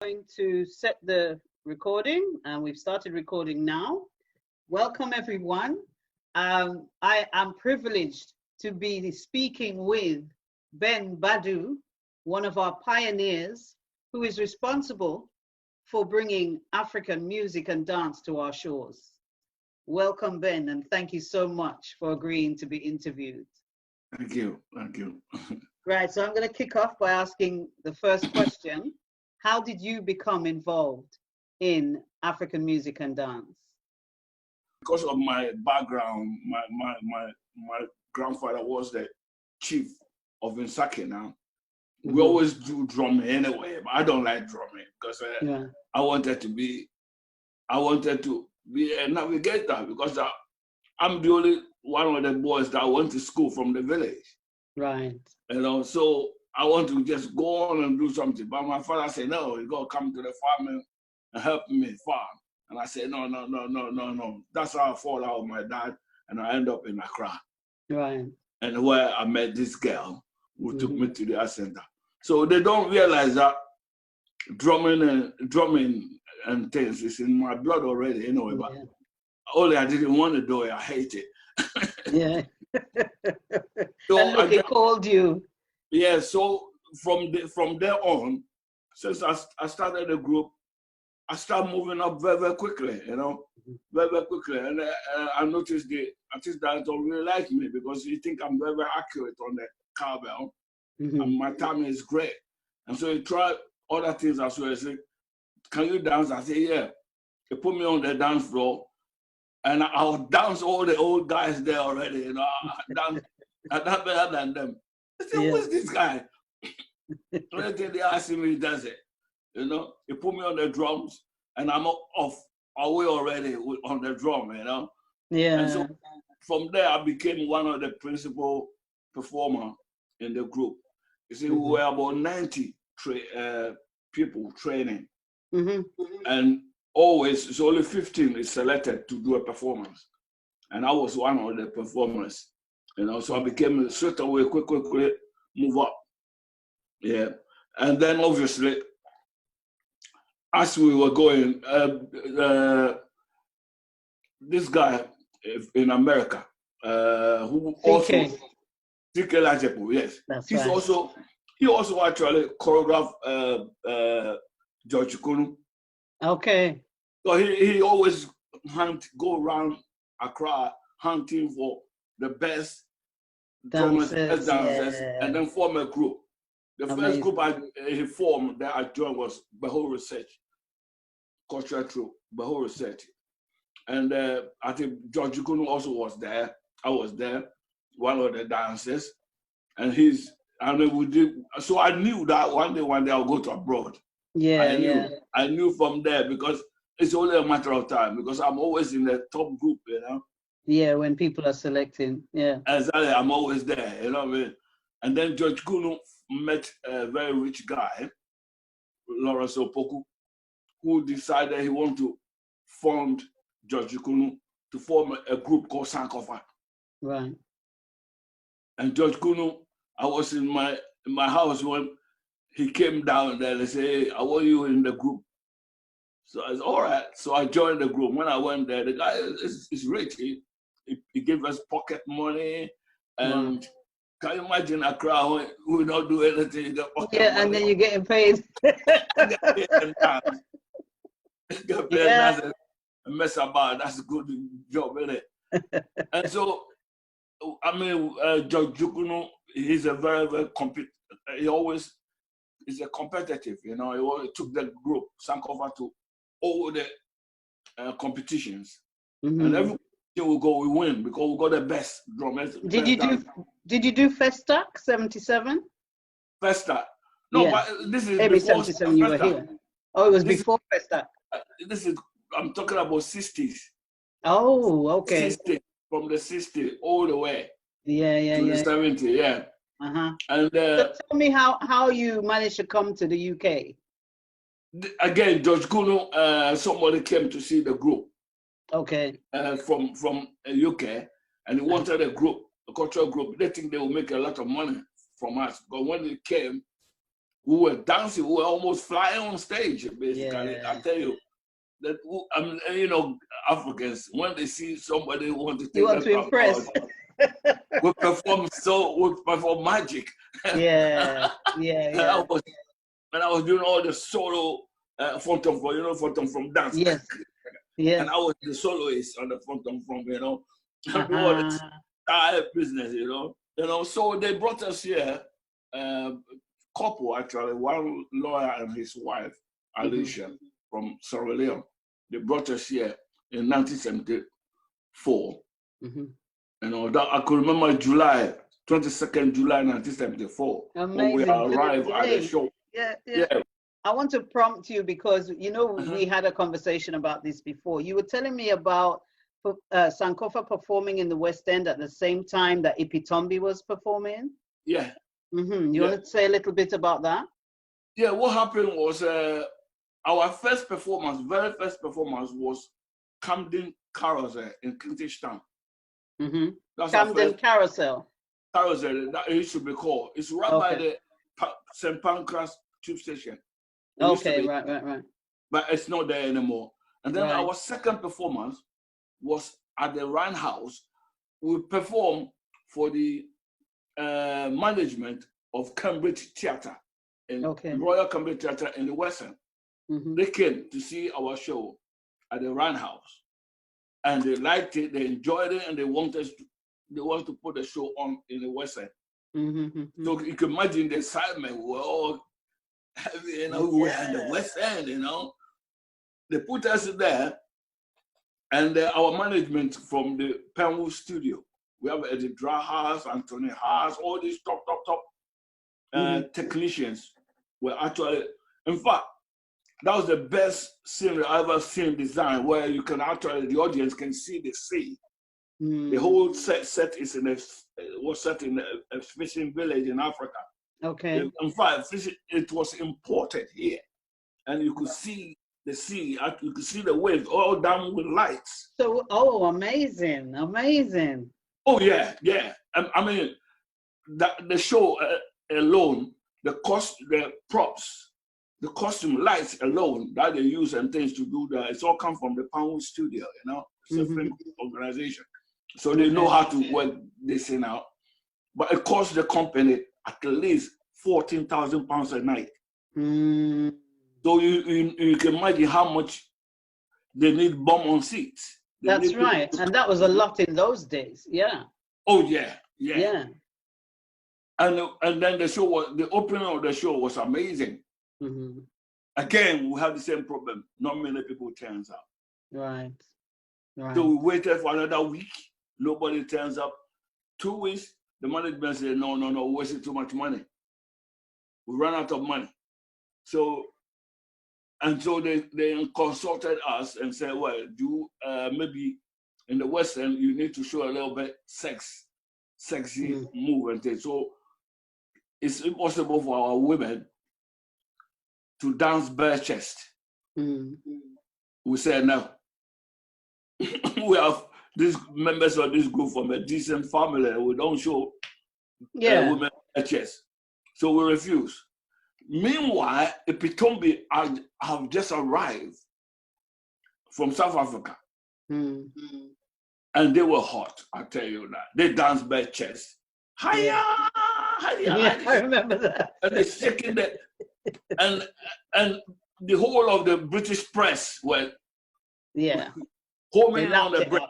Going to set the recording, and we've started recording now. Welcome, everyone. I am privileged to be speaking with Ben Baddoo, one of our pioneers, who is responsible for bringing African music and dance to our shores. Welcome, Ben, and thank you so much for agreeing to be interviewed. Thank you. Thank you. Right, so I'm going to kick off by asking the first question. How did you become involved in African music and dance? Because of my background, my grandfather was the chief of Nsake now. We always do drumming anyway, but I don't like drumming because I wanted to be a navigator because I'm the only one of the boys that went to school from the village. Right. You know, so I want to just go on and do something. But my father said, no, you got to come to the farm and help me farm. And I said, no. That's how I fall out with my dad. And I end up in Accra. Right. And where I met this girl who took me to the art center. So they don't realize that drumming and things is in my blood already, anyway. But only I didn't want to do it. I hate it. Yeah. So and look, it called you. Yeah, so from there on, since I started the group, I started moving up very, very quickly, you know, very, very quickly. And I noticed the artists that don't really like me because you think I'm very, very accurate on the cowbell, and my timing is great. And so you try other things as well. I say, can you dance? I say, yeah. They put me on the dance floor, and I'll dance all the old guys there already, you know. I dance better than them. I said, who's this guy? They asked me, he does it. You know, he put me on the drums, and I'm away already on the drum, you know. Yeah. And so from there, I became one of the principal performers in the group. You see, we were about 90 people training. And always, it's only 15 is selected to do a performance. And I was one of the performers. You know, so I became straight away, quickly move up. Yeah. And then obviously, as we were going, this guy in America, who also, CK Lajepo, yes. That's right. He also actually choreographed George Kunu. Okay. So he always go around Accra hunting for the best drummers, best dancers, and then form a group. The first group he formed that I joined was Behold Research, cultural troupe, Behold Research. And I think George Kunu also was there. I was there, one of the dancers. And then we did, so I knew that one day I'll go to abroad. I knew from there because it's only a matter of time because I'm always in the top group, you know. Yeah, when people are selecting, Exactly, I'm always there, you know what I mean? And then George Kunu met a very rich guy, Lawrence Opoku, who decided he wanted to fund George Kunu to form a group called Sankofa. Right. And George Kunu, I was in my house when he came down there and said, hey, I want you in the group. So I said, all right. So I joined the group. When I went there, the guy is rich. He gave us pocket money. And can you imagine a crowd who will not do anything? You get pocket money. And then you're getting paid. Get paid and dance. Get paid and dance and mess about. That's a good job, isn't it? And so, I mean, George Kunu, he's a very, very he always is a competitive, you know. He always took the group, Sankofa, to all the competitions. And every we go, we win because we got the best drummers. Did you do Festac 77? Festac? No, but this is maybe before 77 you were here. Oh, it was before Festac. I'm talking about 60s. Oh, okay. 60, from the 60 all the way. To the 70, yeah. And so tell me how you managed to come to the UK. Again, George Kunu, somebody came to see the group. Okay. From UK, and he wanted a group, a cultural group. They think they will make a lot of money from us. But when they came, We were dancing. We were almost flying on stage, basically. Yeah. I tell you that, you know, Africans, when they see somebody who want to take You want to impress. we perform magic. Yeah, yeah. And I was doing all the solo phantom from dance. Yes, yes. And I was the soloist on the phantom from, you know, all the entire business, you know. So they brought us here, couple actually, one lawyer and his wife, Alicia, from Sierra Leone. They brought us here in 1974. You know, that I could remember July 22nd, July 1974. Amazing. When we arrived at the show. Yeah. I want to prompt you because, you know, we had a conversation about this before. You were telling me about Sankofa performing in the West End at the same time that Ep.3 was performing. Yeah. You want to say a little bit about that? Yeah, what happened was our very first performance was Camden Carousel in Kentish Town. Camden Carousel. Carousel, that it should be called. It's right by the St. Pancras tube station. Okay, right. But it's not there anymore. And then our second performance was at the Rhine House. We performed for the management of Cambridge Theatre, in Royal Cambridge Theatre in the West End. They came to see our show at the Rhine House. And they liked it, they enjoyed it, and they wanted to put the show on in the West End. So you can imagine the excitement. We were all heavy, you know, we were in the West End, you know. They put us there, and our management from the Penwood studio, we have Eddie Drahas, Anthony Haas, all these top technicians were actually, in fact, that was the best scene I ever seen designed, where you can actually, the audience can see the sea. The whole set was set in a fishing village in Africa. Okay. In fact, it was imported here, and you could see the sea. You could see the waves all down with lights. So, amazing! Oh yeah. I mean, the show alone, the props. The costume lights alone that they use and things to do that, it's all come from the Penwood studio, you know. It's a film organization. So they know how to work this thing out. But it costs the company at least £14,000 a night. So you can imagine how much they need bum on seats. That's right. And that was a lot in those days. Yeah. Oh yeah. And then the opening of the show was amazing. Again, we have the same problem. Not many people turns up. Right. So we waited for another week. Nobody turns up. 2 weeks, the management said, no, we're wasting too much money. We ran out of money. So they consulted us and said, well, maybe in the West End, you need to show a little bit sexy move and things. So it's impossible for our women to dance bare chest. We said no. We have these members of this group from a decent family. We don't show women bare chest. So we refuse. Meanwhile, Ep.3 have just arrived from South Africa. And they were hot, I tell you that. They danced bare chest. Hiya! Yeah, I remember that. And they're shaking that. And the whole of the British press were homing on the break.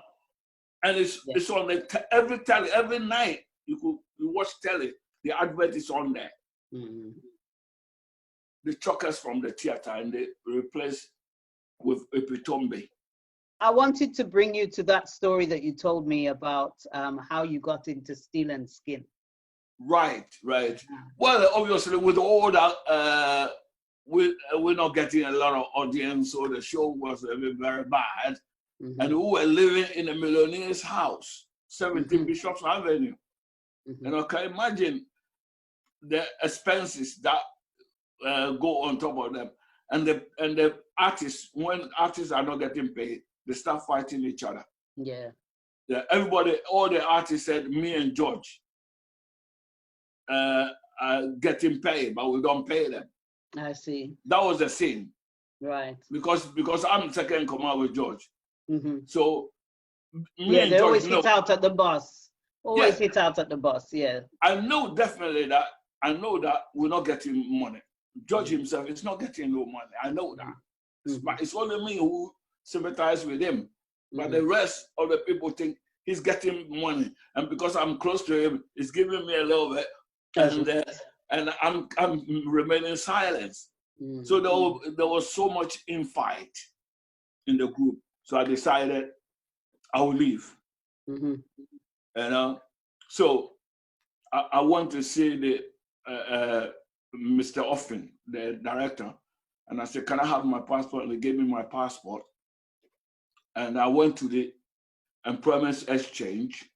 And it's on every night you watch telly, the advert is on there. The truckers from the theater, and they replace with Ep.3. I wanted to bring you to that story that you told me about how you got into Steel and Skin. Right. Well, obviously, with all that, we're not getting a lot of audience, so the show was very, very bad. And we were living in a millionaire's house, 17 Bishops Avenue. And I can imagine the expenses that go on top of them. And the artists, when artists are not getting paid, they start fighting each other. Yeah. Everybody, all the artists said, me and George, getting paid, but we don't pay them. I see. That was the scene. Right. Because I'm second in command with George. Mm-hmm. So me yeah, and they George always hit out at the boss. Always hit out at the boss. Yeah. I know definitely that. I know that we're not getting money. George himself is not getting no money. I know that. But it's only me who sympathize with him. But the rest of the people think he's getting money, and because I'm close to him, he's giving me a little bit, and I'm remaining silent. So there was so much infight in the group. So I decided I will leave. And so I want to see the Mr. Offin, the director, and I said, "Can I have my passport?" And they gave me my passport, and I went to the employment exchange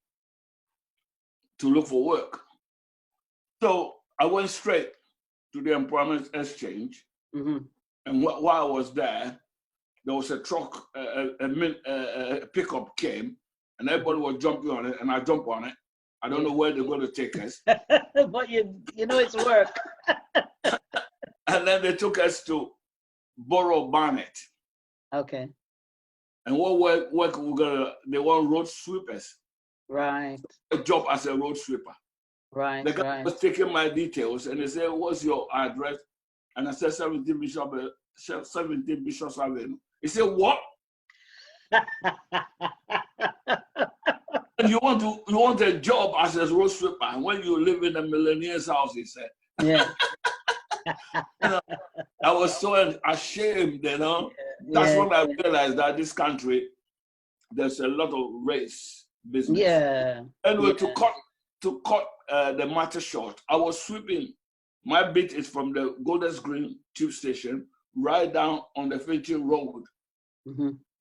to look for work. So I went straight to the employment exchange, and while I was there was a truck, a pickup came, and everybody was jumping on it, and I jumped on it. I don't know where they're going to take us. But you know it's work. And then they took us to Borough Barnet. Okay. And what work we're gonna? They want road sweepers. Right. A job as a road sweeper. Right. The guy was taking my details, and they said, "What's your address?" And I said, 17 Bishop Avenue. He said, "What?" And you want a job as a road sweeper, and when you live in a millionaire's house, he said. Yeah. I was so ashamed, That's when I realized that this country, there's a lot of race business. Yeah. Anyway, to cut the matter short, I was sweeping. My bit is from the Golders Green tube station right down on the Finchley Road,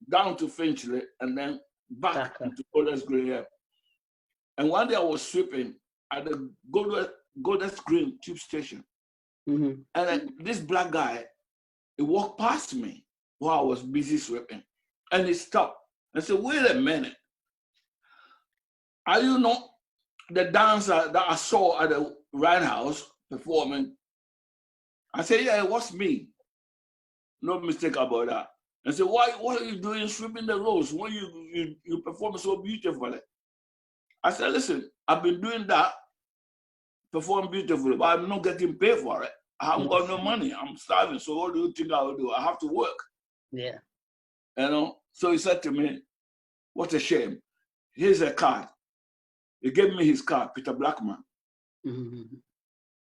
down to Finchley, and then back to Golders Green here. And one day I was sweeping at the Golders Green tube station. And then this black guy, he walked past me while I was busy sweeping. And he stopped and said, "Wait a minute. Are you not the dancer that I saw at the Rhine House performing?" I said, "Yeah, it was me. No mistake about that." And said, "What are you doing sweeping the roads when you perform so beautifully?" I said, "Listen, I've been doing that, perform beautifully, but I'm not getting paid for it. I haven't got no money. I'm starving. So what do you think I will do? I have to work." Yeah. So he said to me, "What a shame. Here's a card." He gave me his card, Peter Blackman.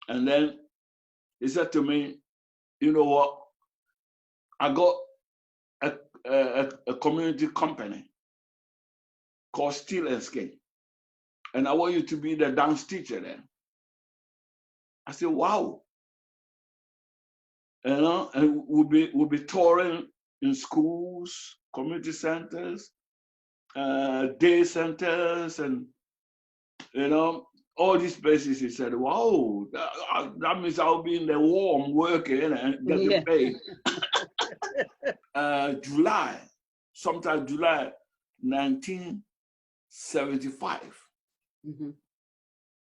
And then he said to me, "You know what? I got a community company called Steel and Skin, and I want you to be the dance teacher there." I said, "Wow." And we'll be touring in schools, community centers, day centers, and all these places. He said, "Wow, that means I'll be in the warm working and getting paid." Sometime July 1975,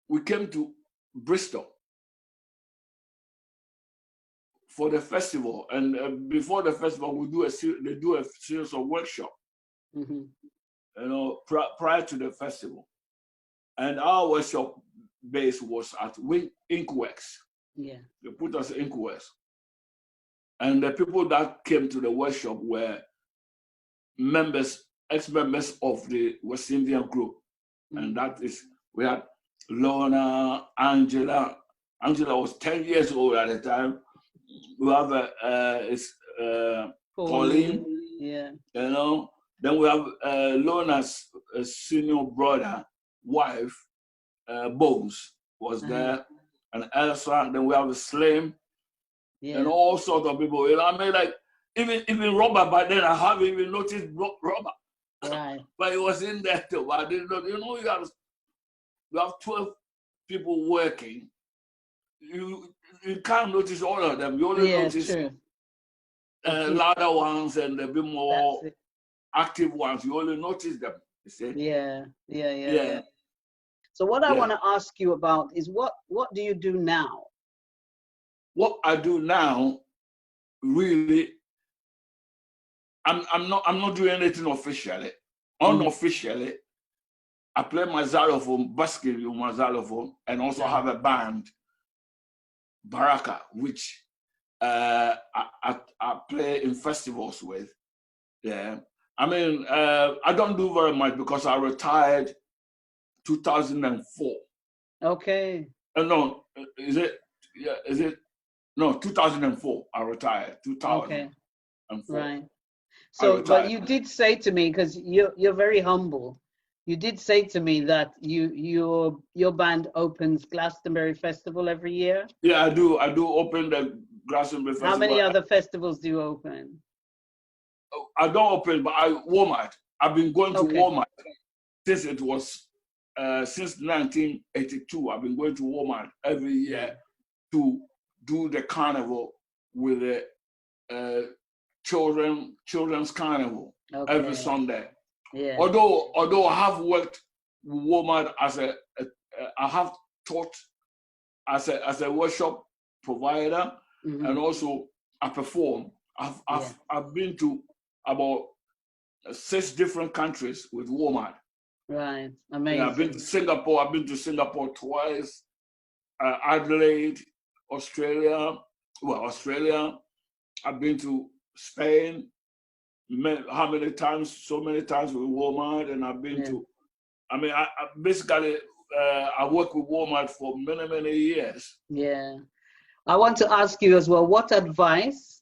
we came to Bristol for the festival, and before the festival, they do a series of workshops, prior to the festival. And our workshop base was at Inkworks. Yeah. They put us in Inkworks. And the people that came to the workshop were ex-members of the West Indian group. And that is, we had Lorna, Angela. Angela was 10 years old at the time. We have Pauline. Yeah. Then we have Lorna's senior brother, wife, Bones was there, and Elsa. Then we have Slim, and all sorts of people. I mean, like even Robert. By then, I haven't even noticed Robert. Right. But he was in there too. But I didn't know. You have 12 people working. You can't notice all of them. You only notice louder ones and a bit more active ones. You only notice them. You see? Yeah. So what I want to ask you about is what do you do now? What I do now, really, I'm not doing anything officially. Unofficially, I play my xylophone, basking with my xylophone, and also have a band, Baraka, which I play in festivals with. Yeah, I mean, I don't do very much because I retired 2004. Okay. No, is it? Yeah, is it? No, 2004. I retired. 2004. Right. So, but you did say to me, because you're very humble, you did say to me that your band opens Glastonbury Festival every year. Yeah, I do. I do open the Glastonbury Festival. How many other festivals do you open? I don't open, but Walmart. I've been going to Walmart since it was since 1982. I've been going to Walmart every year to do the carnival with the children's carnival every Sunday. Yeah. Although I have worked with Walmart I have taught as a workshop provider, and also I perform. I've been to about 6 different countries with Walmart. Right, amazing. Yeah, I've been to Singapore. I've been to Singapore twice. Adelaide, Australia. Well, Australia. I've been to Spain. How many times? So many times with Walmart, and I've been to. I mean, I basically I worked with Walmart for many years. Yeah, I want to ask you as well. What advice?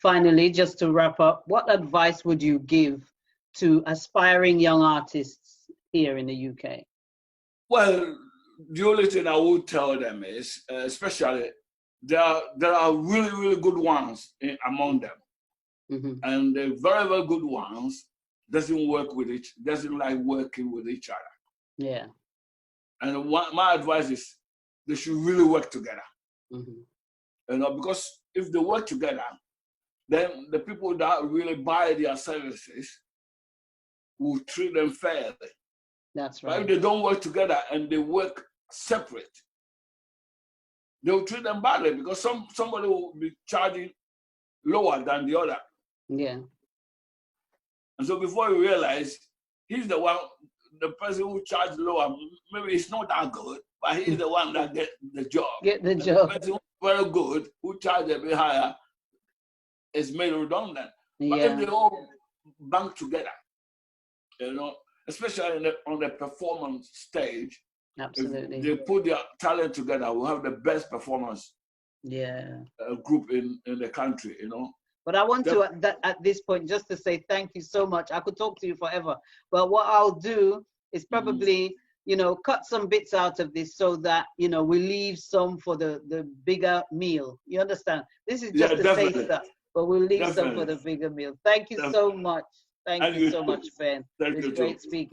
Finally, just to wrap up, what advice would you give to aspiring young artists here in the UK? Well, the only thing I would tell them is, especially, there are really good ones among them, and the very good ones doesn't like working with each other. Yeah. And my advice is they should really work together. Because if they work together, then the people that really buy their services will treat them fairly. That's right. But if they don't work together and they work separate, they will treat them badly because somebody will be charging lower than the other. Yeah. And so before you realize, he's the person who charged lower, maybe he's not that good, but he's the one that gets the job. The job. The person who's very good, who charged a bit higher, is made redundant. But if they all bank together, especially on the performance stage, absolutely, if they put their talent together, we'll have the best performance group in the country, But I want to, at this point, just to say thank you so much. I could talk to you forever, but what I'll do is probably, cut some bits out of this so that, we leave some for the bigger meal. You understand? This is just the say stuff, but we'll leave some for the bigger meal. Thank you so much. Thank you so much, Ben. It's great speaking.